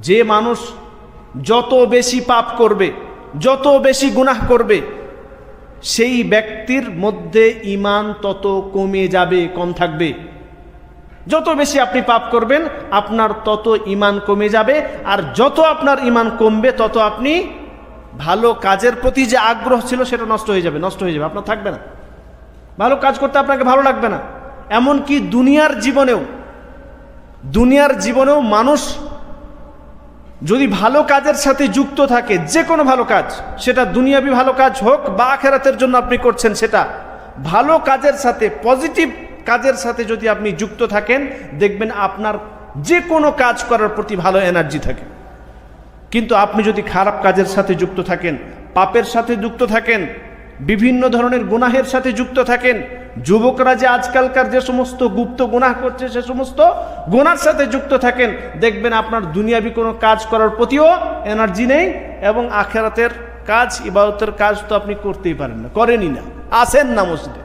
যে মানুষ যত বেশি পাপ করবে, যত বেশি গুনাহ করবে, সেই ব্যক্তির মধ্যে ঈমান তত কমে যাবে, কম থাকবে। যত বেশি আপনি পাপ করবেন আপনার তত ঈমান কমে যাবে, আর যত আপনার ঈমান কমবে তত আপনি ভালো কাজের প্রতি যে আগ্রহ ছিল সেটা নষ্ট হয়ে যাবে, আপনার থাকবে না। ভালো কাজ করতে আপনাকে ভালো লাগবে না। এমনকি দুনিয়ার জীবনেও মানুষ যদি ভালো কাজের সাথে যুক্ত থাকে, যে কোনো ভালো কাজ, সেটা দুনিয়াবি ভালো কাজ হোক বা আখিরাতের জন্য আপনি করছেন, সেটা ভালো কাজের সাথে, পজিটিভ কাজের সাথে যদি আপনি যুক্ত থাকেন, দেখবেন আপনার যে কোনো কাজ করার প্রতি ভালো এনার্জি থাকে। কিন্তু আপনি যদি খারাপ কাজের সাথে যুক্ত থাকেন, পাপের সাথে যুক্ত থাকেন, বিভিন্ন ধরনের গুনাহের সাথে যুক্ত থাকেন, যুবকরা যে আজকালকার যে সমস্ত গুপ্ত গুনাহ করছে সে সমস্ত গুনার সাথে যুক্ত থাকেন, দেখবেন আপনার দুনিয়াবি কোনো কাজ করার প্রতিও এনার্জি নেই, এবং আখিরাতের কাজ, ইবাদতের কাজ তো আপনি করতেই পারেন না, করেনই না, আসেন না মসজিদে।